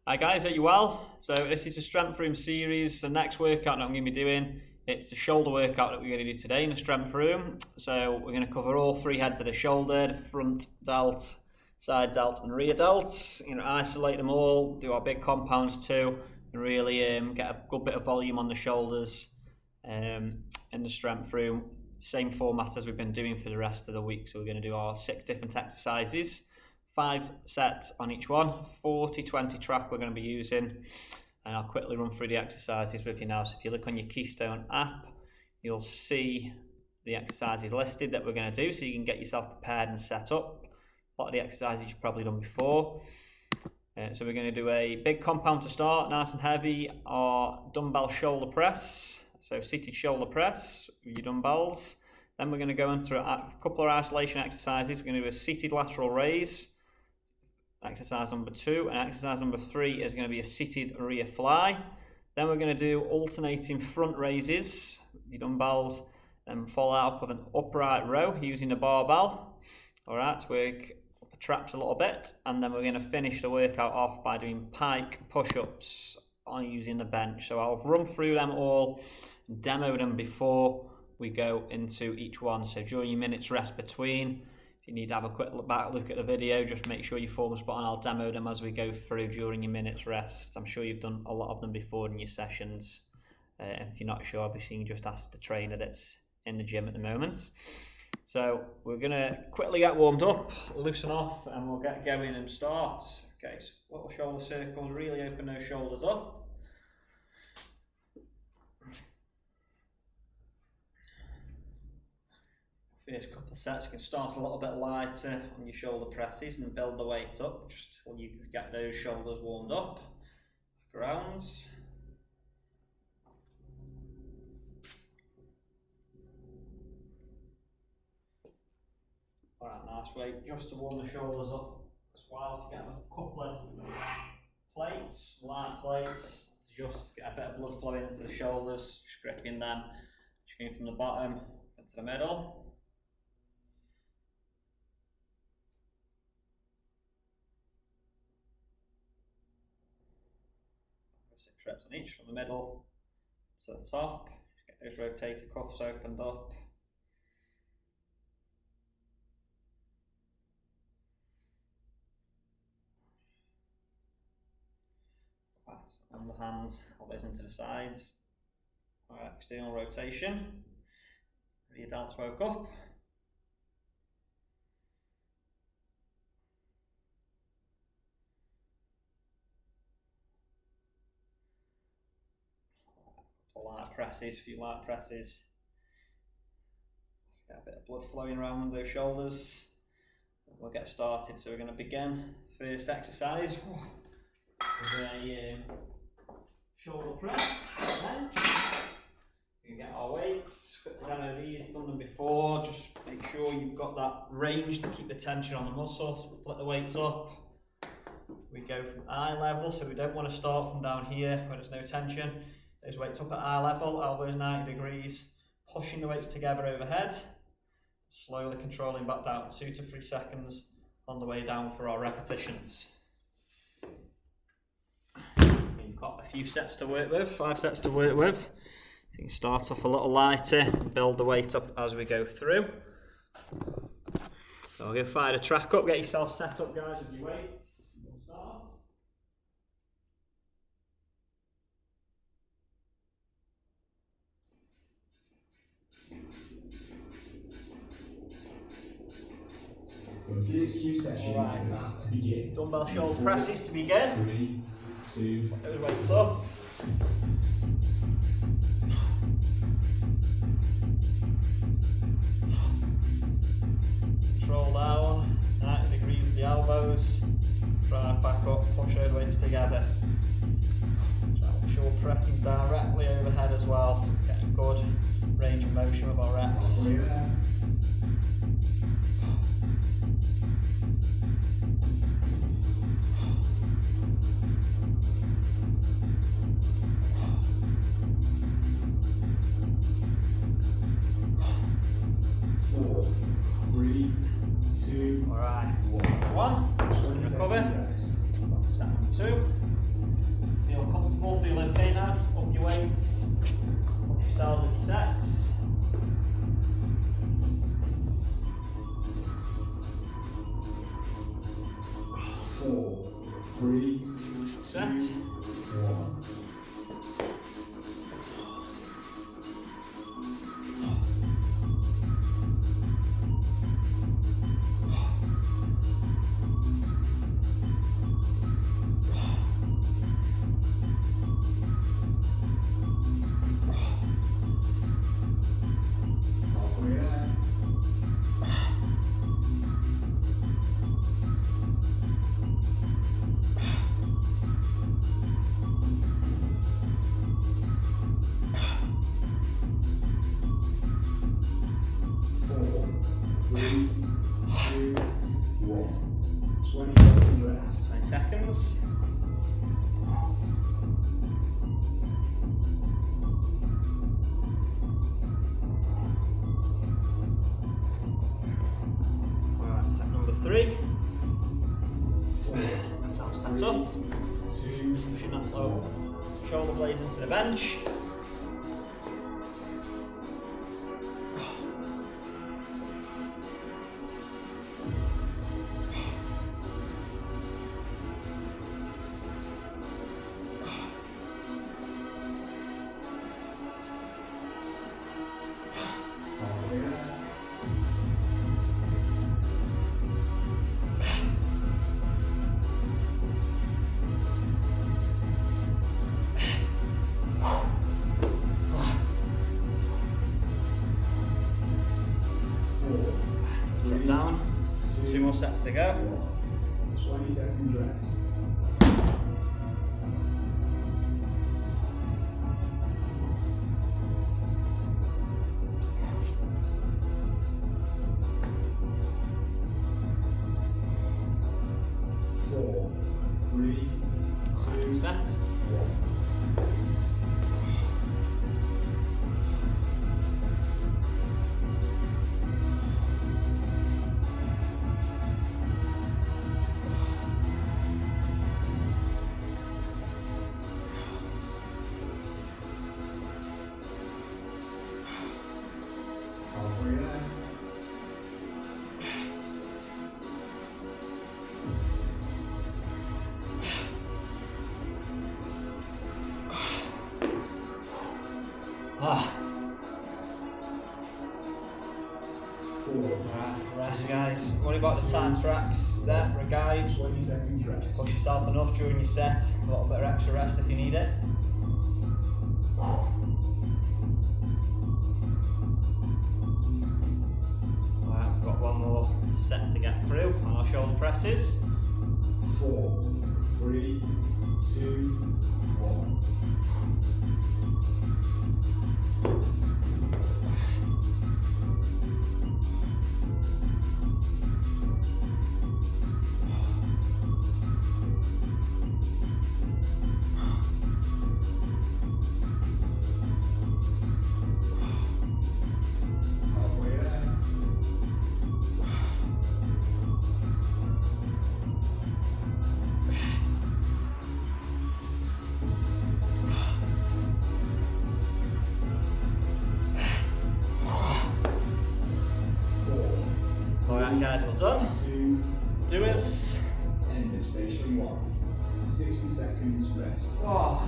Hi guys, are you well? So this is a strength room series. The next workout that I'm going to be doing, it's a shoulder workout that we're going to do today in the strength room. So we're going to cover all three heads of the shoulder, the front delt, side delt and rear delt. Isolate them all, do our big compounds too, and really get a good bit of volume on the shoulders in the strength room. Same format as we've been doing for the rest of the week. So we're going to do our 6 different exercises. 5 sets on each one, 40-20 track we're going to be using, and I'll quickly run through the exercises with you now. So if you look on your Keystone app, you'll see the exercises listed that we're going to do, so you can get yourself prepared and set up. A lot of the exercises you've probably done before. So we're going to do a big compound to start, nice and heavy, our dumbbell shoulder press, so seated shoulder press with your dumbbells. Then we're going to go into a couple of isolation exercises. We're going to do a seated lateral raise, exercise number 2, and exercise number 3 is going to be a seated rear fly. Then we're going to do alternating front raises, your dumbbells, and follow up with an upright row using the barbell. Alright, to work up the traps a little bit, and then we're going to finish the workout off by doing pike push-ups on using the bench. So I'll run through them all, demo them before we go into each one. So during your minutes rest between, you need to have a quick look at the video, just make sure your form is spot on. I'll demo them as we go through during your minutes rest. I'm sure you've done a lot of them before in your sessions. If you're not sure, obviously you can just ask the trainer that's in the gym at the moment. So we're going to quickly get warmed up, loosen off, and we'll get going and start. Okay, so little shoulder circles, really open those shoulders up. First couple of sets, you can start a little bit lighter on your shoulder presses and build the weight up just till you get those shoulders warmed up. Grounds. Alright, nice weight just to warm the shoulders up as well. If you get a couple of plates, light plates, to just get a bit of blood flowing into the shoulders, just gripping them, just going from the bottom into the middle. 6 reps on each, from the middle to the top. Get those rotator cuffs opened up. Pass on the hands, hold those into the sides. Alright, external rotation. Rear delts woke up. Light presses, a few light presses. Let's get a bit of blood flowing around those shoulders. We'll get started. So we're going to begin first exercise with a shoulder press, bench. We can get our weights, demo these, done them before. Just make sure you've got that range to keep the tension on the muscle. So we'll flip the weights up. We go from eye level, so we don't want to start from down here where there's no tension. Those weights up at eye level, elbows 90 degrees, pushing the weights together overhead, slowly controlling back down, 2 to 3 seconds on the way down for our repetitions. You've got a few sets to work with, 5 sets to work with. So you can start off a little lighter and build the weight up as we go through. So we'll go fire the track up, get yourself set up guys with your weights. We'll start. Alright, dumbbell shoulder presses to begin. 3, 2, put those weights up. Control down, 90 degrees with the elbows. Drive back up, push those weights together. Try to make sure we're pressing directly overhead as well, so we're getting good range of motion with our reps. Alright, 1, just recover. Set number 2. 3, set. 1. Three. That's how set up. Pushing that low shoulder blades into the bench. Drop down. 2 more sets to go. 20 seconds rest. 4, 3, 2, set. 1. Right, rest guys. Worry about the time tracks there for a guide. 20 seconds rest. Push yourself enough during your set. A little bit of extra rest if you need it. Right, we've got one more set to get through on our shoulder presses. 4, 3, 2, 1. Alright guys, well done. Do it. End of station 1. 60 seconds rest. Oh,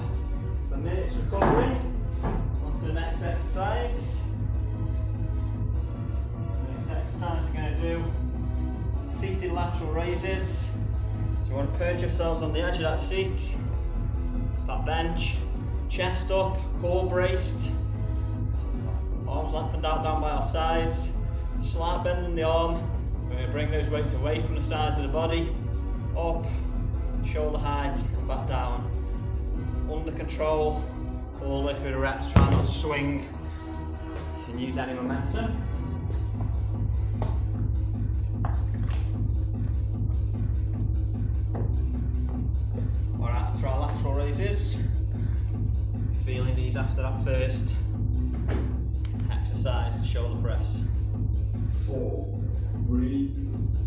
a minute's recovery. On to the next exercise. The next exercise we're going to do seated lateral raises. So you want to perch yourselves on the edge of that seat, that bench, chest up, core braced, arms lengthened out down by our sides, slight bend in the arm. We're going to bring those weights away from the sides of the body, up, shoulder height, and back down. Under control, all the way through the reps, try not to swing and use any momentum. Alright, trilateral raises. Feeling these after that first exercise, the shoulder press. 4, 3,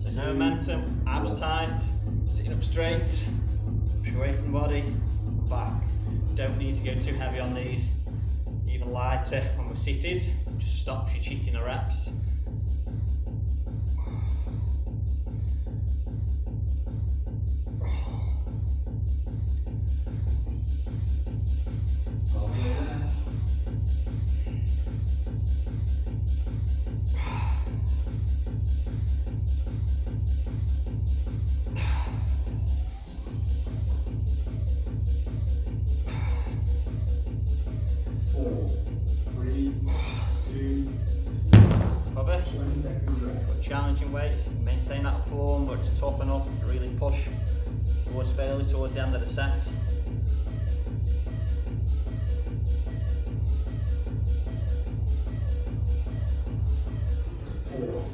So no momentum, abs tight, sitting up straight, push away from the body, back. Don't need to go too heavy on these, even lighter when we're seated, so it just stops you cheating the reps. 20 seconds rest. But challenging weights, maintain that form, but it's tough enough to really push towards failure towards the end of the set. 4,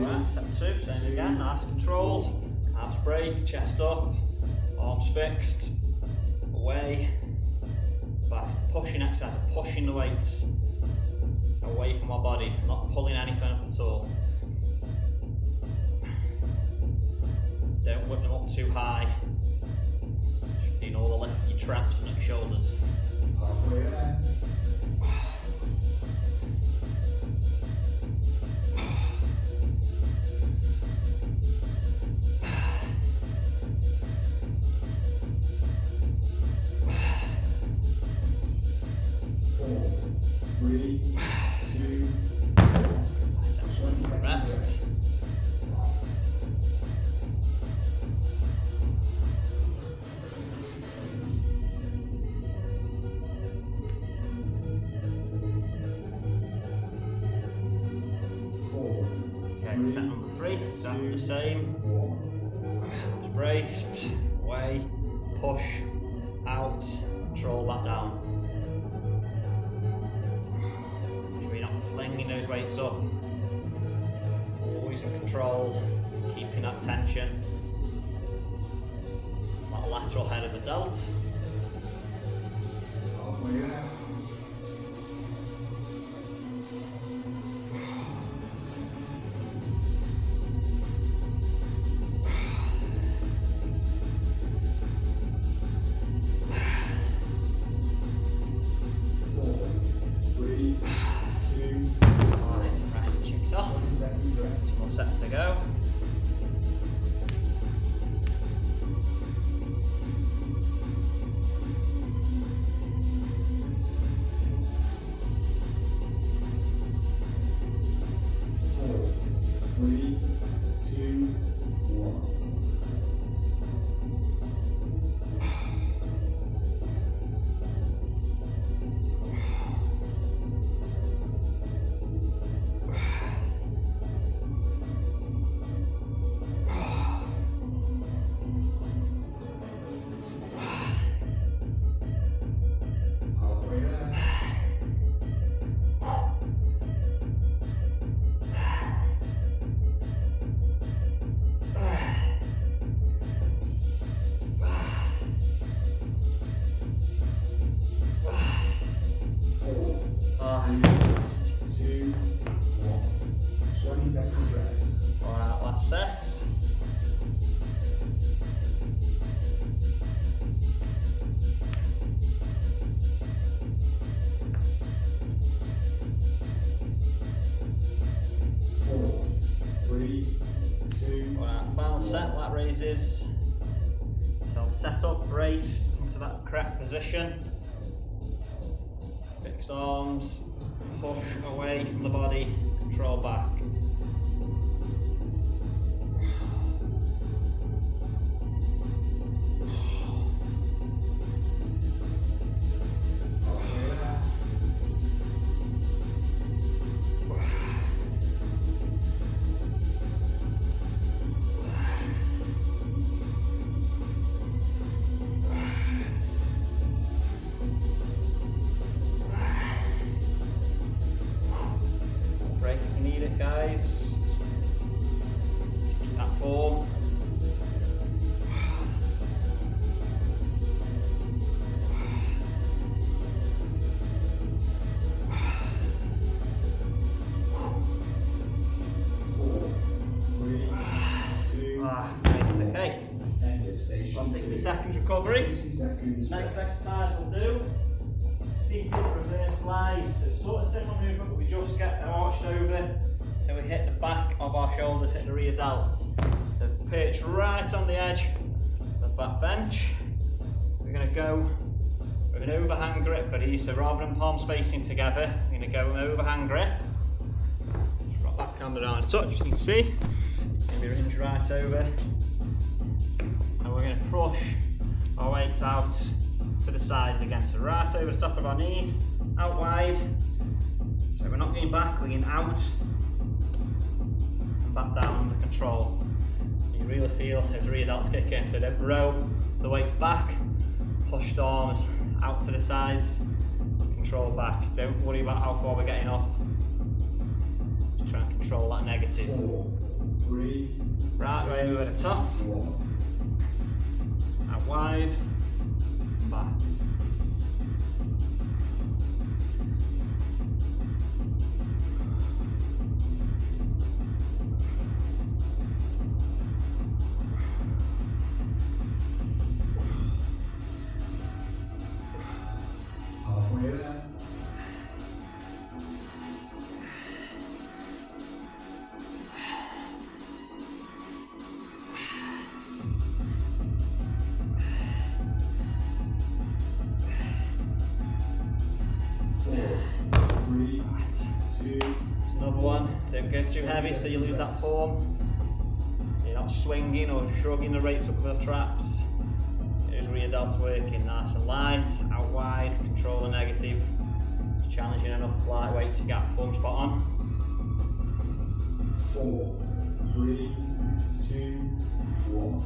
Alright, step 2, same again, nice controlled. Abs braced, chest up, arms fixed, away. Back, pushing exercise, pushing the weights away from my body, not pulling anything up at all. Don't whip them up too high. Just doing all the lift of your traps and your shoulders. halfway there. Rest. Okay, set number 3, exactly the same. Arms braced, away, push, out, control that down. Make sure you're not flinging those weights up. Always in control, keeping that tension. That lateral head of the delt. Halfway there. Sets to go. Four, three, two, one. Alright, last set. Four, three, two. Alright, final set, lat raises. So I'll set up, braced into that correct position. Fixed arms, push away from the body, control back. Break if you need it, guys. Keep that form. Four, three, two. Great, okay. End of station About 60 two. seconds recovery. 60 seconds. Next rest. exercise we'll do seated reverse flies. So sort of similar movement, but we just get arched over so we hit the back of our shoulders, hit the rear delts. So perch right on the edge of that bench. We're going to go with an overhand grip for these. So rather than palms facing together, we're going to go an overhand grip. Just drop that camera down a touch, you can see. Maybe hinge right over. And we're going to push our weights out to the sides again, so right over the top of our knees, out wide. So we're not going back, we're going out back down under control. You really feel those rear delts kick in, so don't row the weights back, push the arms out to the sides, control back. Don't worry about how far we're getting up. Just try and control that negative. 4, 3, Right, way over the top, 1. out wide, back. Halfway there. 4, 3, 2. There's another one. Don't go too heavy so you lose that form. You're not swinging or shrugging the weights up with the traps. Those rear delts working nice and light, out wide, control the negative. Challenging enough light weight to get form spot on. 4, 3, 2, 1.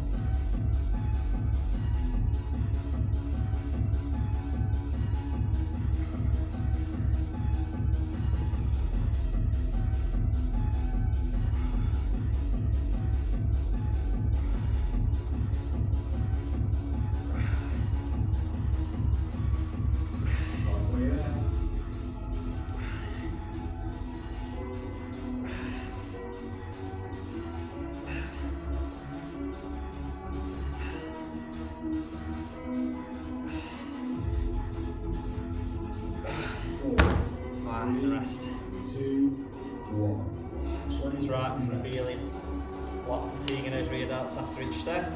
Halfway there. 4, Nice and rest. 2, 1. 20 That's right, seconds I'm rest. feeling a lot of fatigue in those rear delts after each set.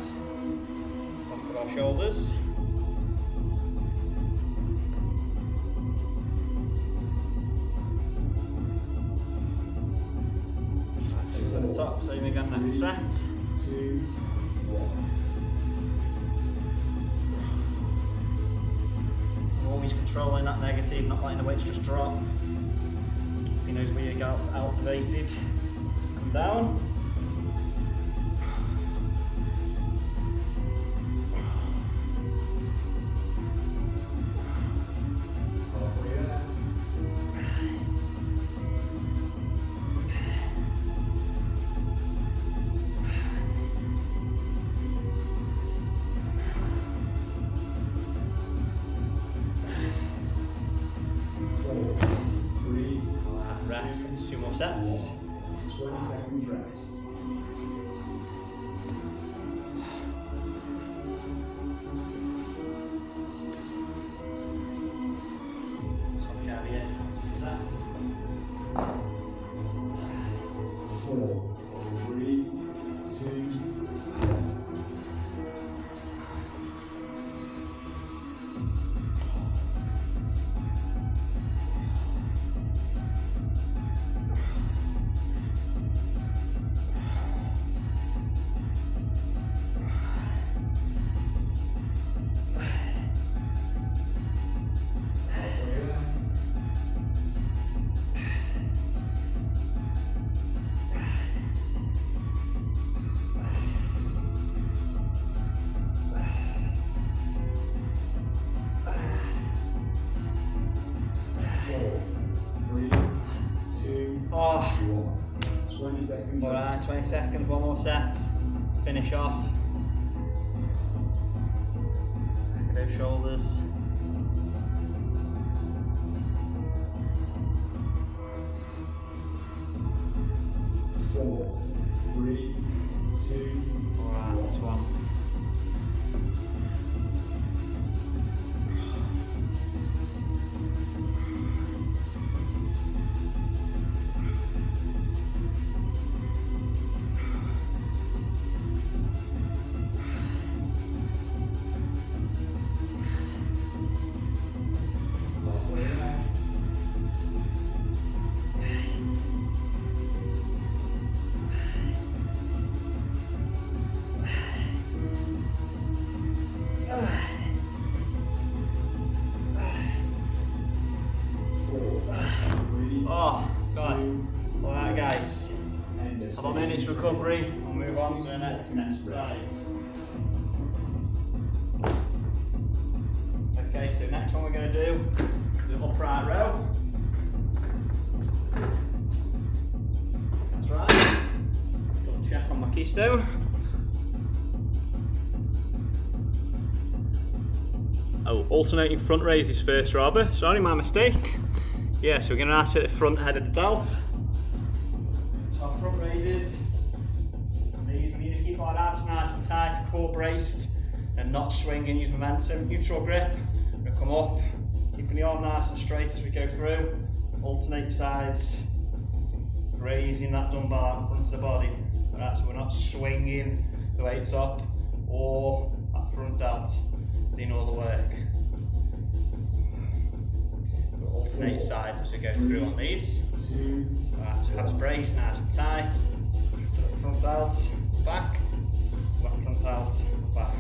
Back of our shoulders. Over the top, same again next set. 2, 1. Always controlling that negative, not letting the weights just drop. Just keeping those rear delts activated. Come down. Halfway there. 4, 3, Rest, 2 more sets. 20 seconds rest. So carry it, 2 sets. 4, 3, 2, 1. Halfway there. 4, 3, 2, Oh, 1. 20 seconds alright, 20 seconds, 1 more set. Finish off. Back of those shoulders. Four, 3, 2, Alright, next one. recovery, we'll move on to the next exercise. Okay, so next one we're going to do is an upright row. That's right. Double check on my keystone. Oh, alternating front raises first rather. Sorry, my mistake. Yeah, so we're going to sit at the front head of the delt. So our front raises. These we need to keep our abs nice and tight, core braced, and not swing and use momentum. Neutral grip. We're going to come up, keeping the arm nice and straight as we go through. Alternate sides, raising that dumbbell in front of the body. Alright, so we're not swinging the weights up or that front delt. Doing all the work. We'll alternate sides as we go through on these. Right, so abs braced, nice and tight. Front delt, back. Back front delt, back.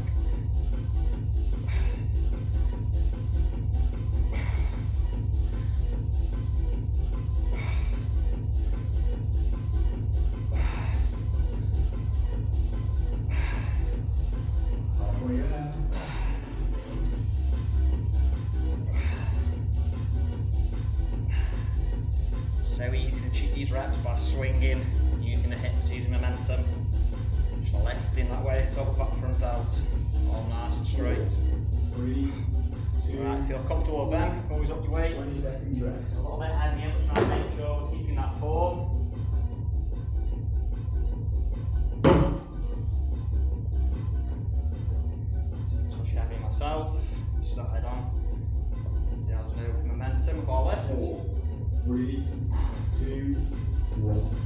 So easy to cheat these reps by swinging, using the hips, using momentum. Just lifting that weight up with that front delt, all nice and straight. 3, 2, Right, feel comfortable with them, always up your weights. 20 seconds rest. A little bit heavier, but try and make sure we're keeping that form. Just heavy myself, side on. See how there's no momentum with our lift. 4, 3, 2, 1.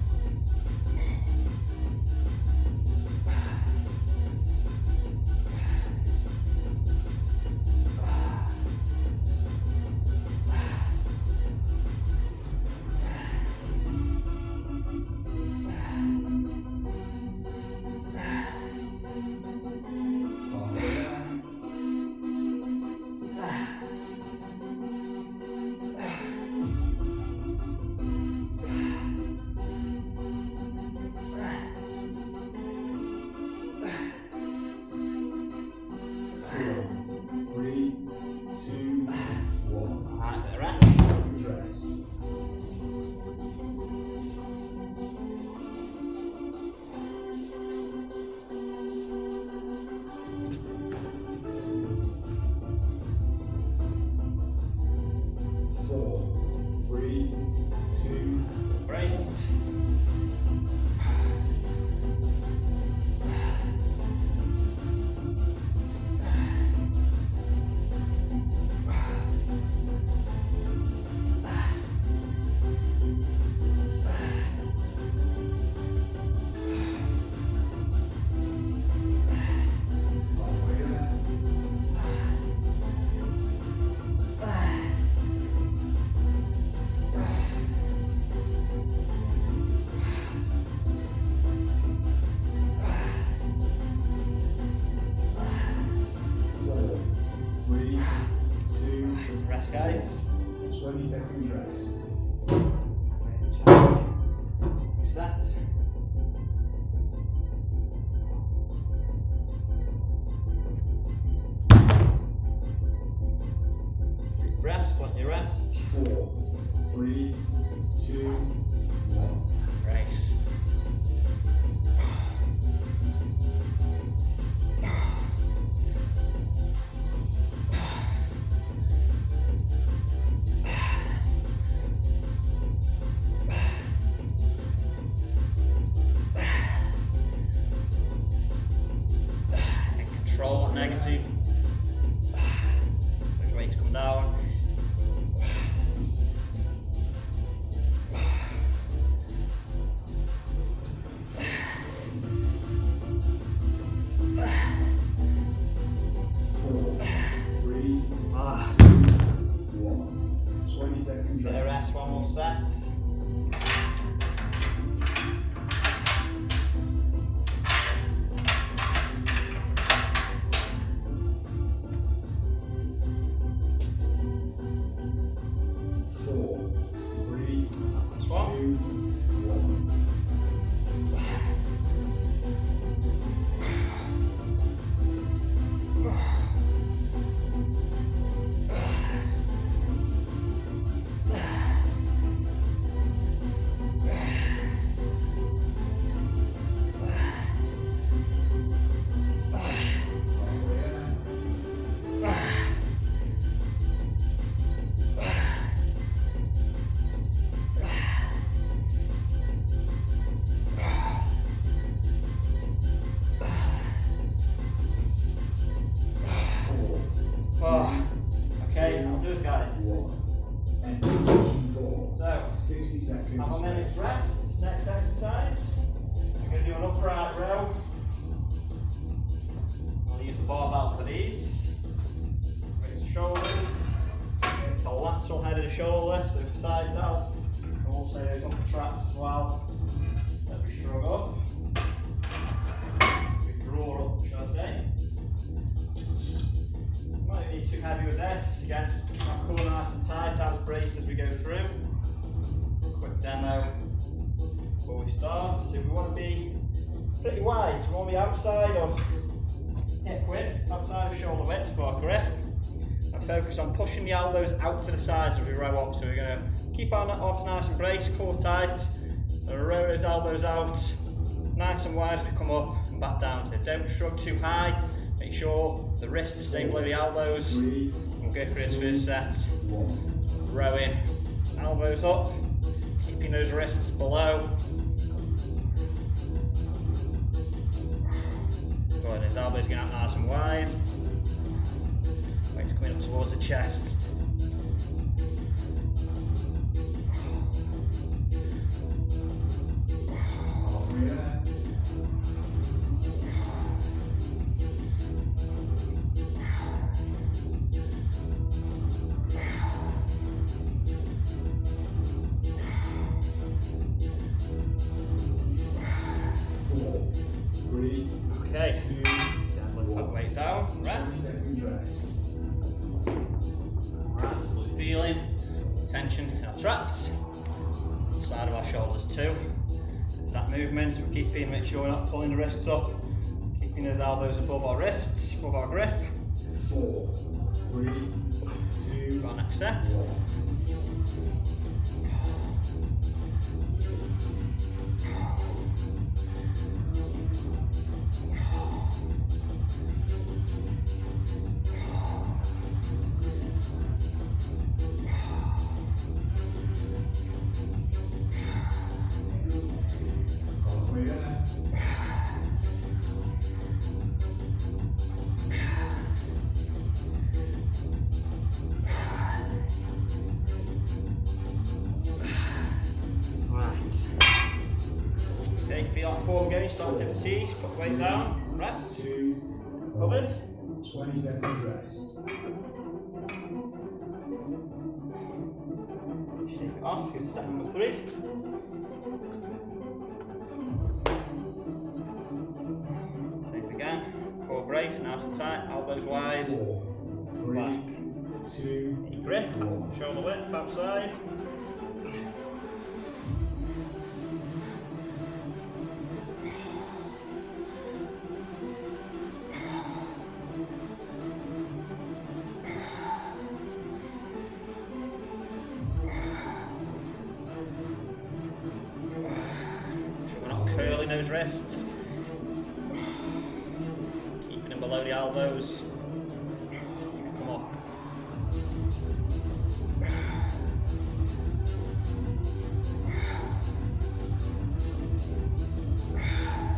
Guys, 20 seconds rest. Set. Deep breaths, plenty of rest. 4, 3, 2, 1. Race. Control that negative. There's weight to come down. exercise. And session 4. So, 60 seconds. have a minute's rest. Next exercise. We're going to do an upright row. I'll use the barbell for these. Raise the shoulders. It's the lateral head of the shoulder, so sides out. And also those upper traps as well. As we shrug up. We draw up, shall I say. Might be too heavy with this. Again, our core nice and tight, abs braced as we go through. Quick demo before we start. So we want to be pretty wide. So we want to be outside of hip width, outside of shoulder width for our grip. And focus on pushing the elbows out to the sides as we row up. So we're going to keep our abs nice and braced, core tight. And row those elbows out, nice and wide as we come up and back down. So don't shrug too high. Make sure the wrists are staying below the elbows. We'll go for this first set. Rowing, elbows up, keeping those wrists below. Good, those elbows going out nice and wide. Weight coming up towards the chest. Okay, lift that weight down, rest. Right, so we're feeling tension in our traps, side of our shoulders too. It's that movement, we're keeping, make sure we're not pulling the wrists up, keeping those elbows above our wrists, above our grip. 4, 3, 2, For our next set. 1. Okay, feel our form going, starting to fatigue, put weight down, rest. 2, Covered. 20 seconds rest. Take it off, go to set number 3. Same again, core brace, nice and tight, elbows wide, 4, 3, back. 2, Knee grip, 1. shoulder width, outside. We're not curling those wrists. Keeping them below the elbows. Come up.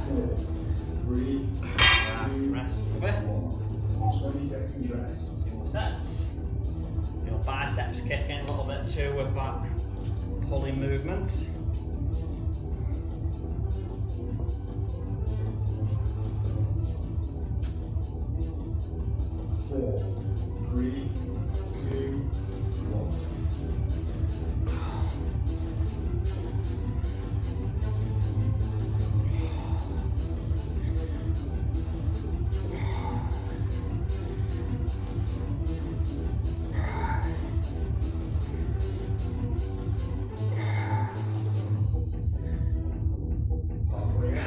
4, 3, Rest. 2, Cover. 1. 20 seconds rest. 2 more sets. Your biceps kicking a little bit too with that pulling movement. Four, 3, 2, 1. Halfway up.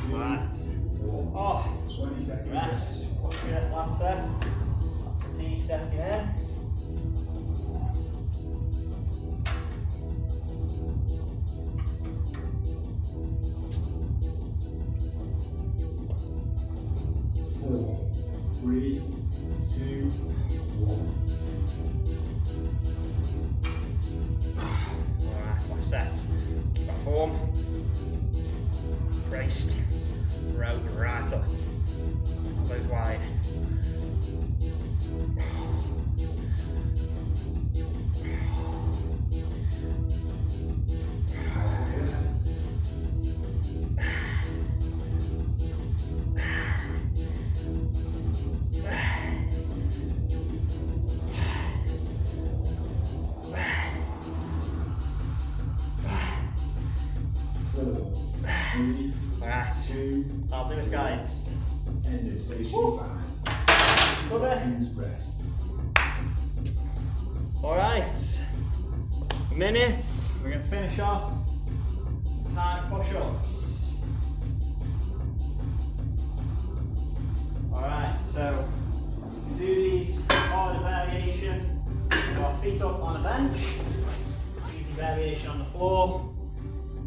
Right. 1. Oh, 20 seconds rest. Watch this last set. Fatigue setting in. 3, 2, 1. Alright, last set. Keep that form. Braced. Rope right up. Elbows wide. Alright, I'll do it, guys. End of station 5. Love it. Seconds rest. Alright, minutes. We're going to finish off high push-ups. Alright, so we can do these harder variation with our feet up on a bench, easy variation on the floor.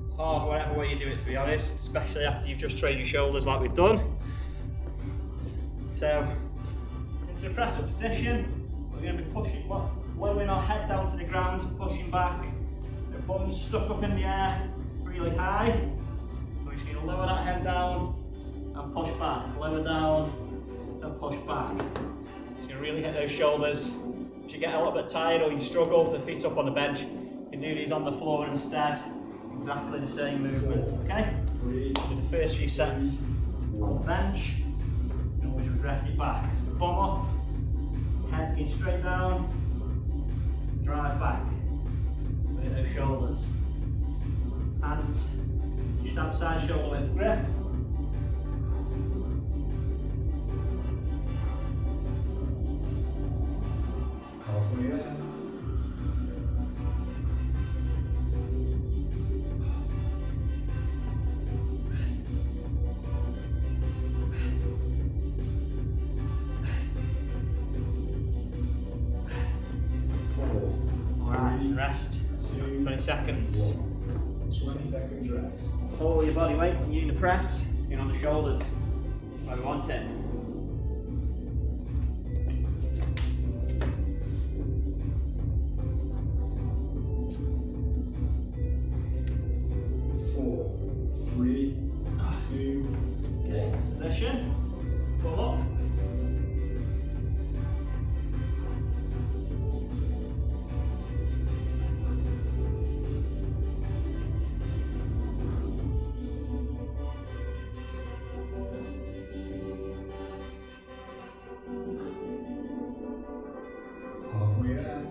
It's hard whatever way you do it, to be honest, especially after you've just trained your shoulders like we've done. So, into the press up position, we're going to be pushing, lowering our head down to the ground, pushing back, the bum stuck up in the air, really high. We're just going to lower that head down and push back, lower down and push back. Just going to really hit those shoulders. If you get a little bit tired or you struggle with the feet up on the bench, you can do these on the floor instead. Exactly the same movements, okay? So the first few sets on the bench, you can always regress it back. Bum up, head going straight down, drive back. Look at those shoulders. Hands just outside shoulder width grip. Halfway there. Rest, 20 seconds. 20 seconds rest. Hold your body weight when you're in the press, in on the shoulders, where we want it. Four, 3, 2, Okay, position, pull up. halfway there.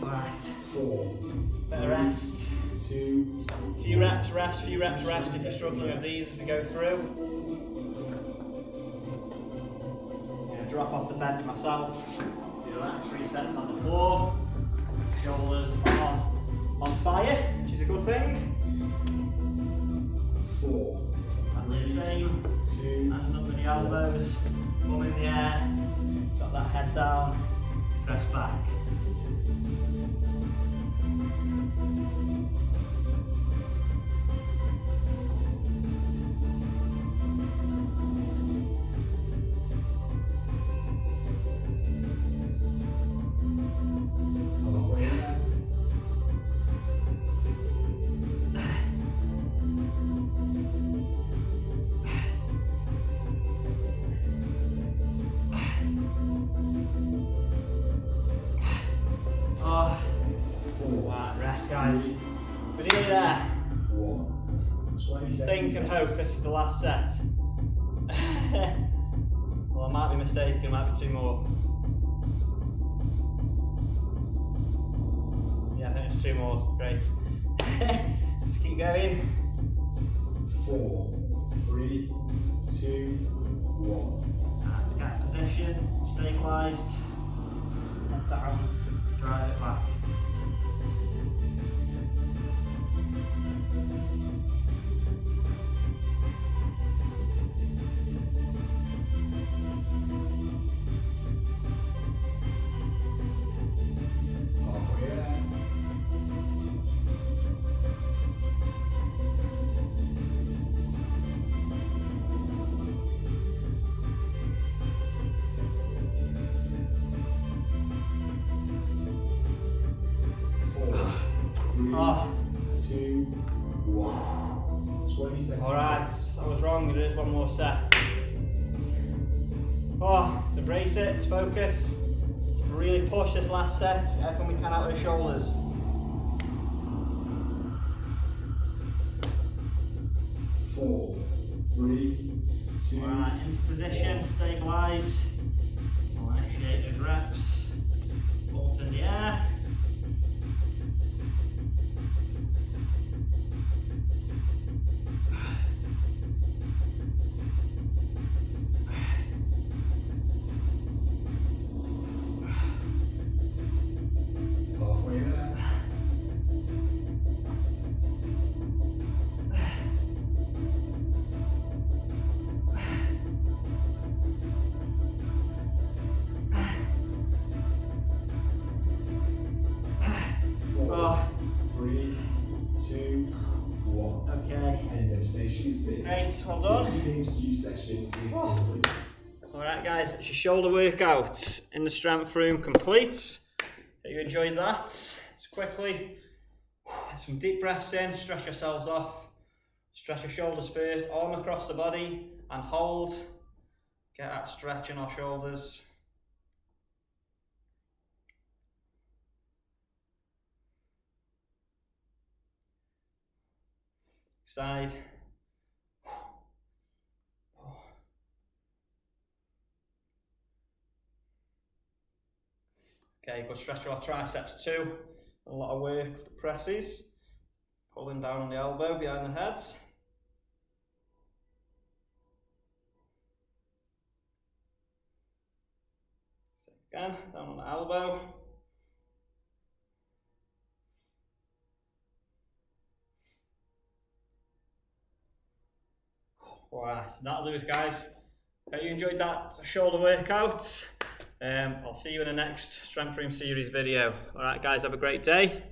Alright, 4, bit of rest. 2, Few reps, rest if you're struggling with these as we go through. I'm going to drop off the bench myself, do that, 3 sets on the floor. Shoulders are on fire, which is a good thing. 4, And do the same, 2, hands under the elbows, bum in the air, got that head down, press back. halfway there. Oh, 4, right, rest guys. We're nearly there. 1, 20 seconds. Think and hope this is the last set. Well, I might be mistaken, might be 2 more. Yeah, I think it's 2 more. Great. Let's keep going. 4, 3, 2, 1. Hands cat position, stabilised. Head down, drive it back. more sets. Oh, let's embrace it, let's focus. Let's really push this last set, get everything we can out of the shoulders. Four, three, two. Alright, into position, stabilise. I'll initiate those reps. Both in the air. Halfway there. Oh, 3, 2, 1. okay. End of station 6. Great, well done. 14 Q session is complete. Alright guys, it's your shoulder workout in the strength room complete. Hope you enjoyed that. Just quickly, get some deep breaths in, stretch yourselves off. Stretch your shoulders first, arm across the body and hold. Get that stretch in our shoulders. Side. Okay, good stretch our triceps too. A lot of work for the presses. Pulling down on the elbow behind the head. So again, down on the elbow. Alright, so that'll do it guys. Hope you enjoyed that shoulder workout. I'll see you in the next strength room series video. Alright guys, have a great day.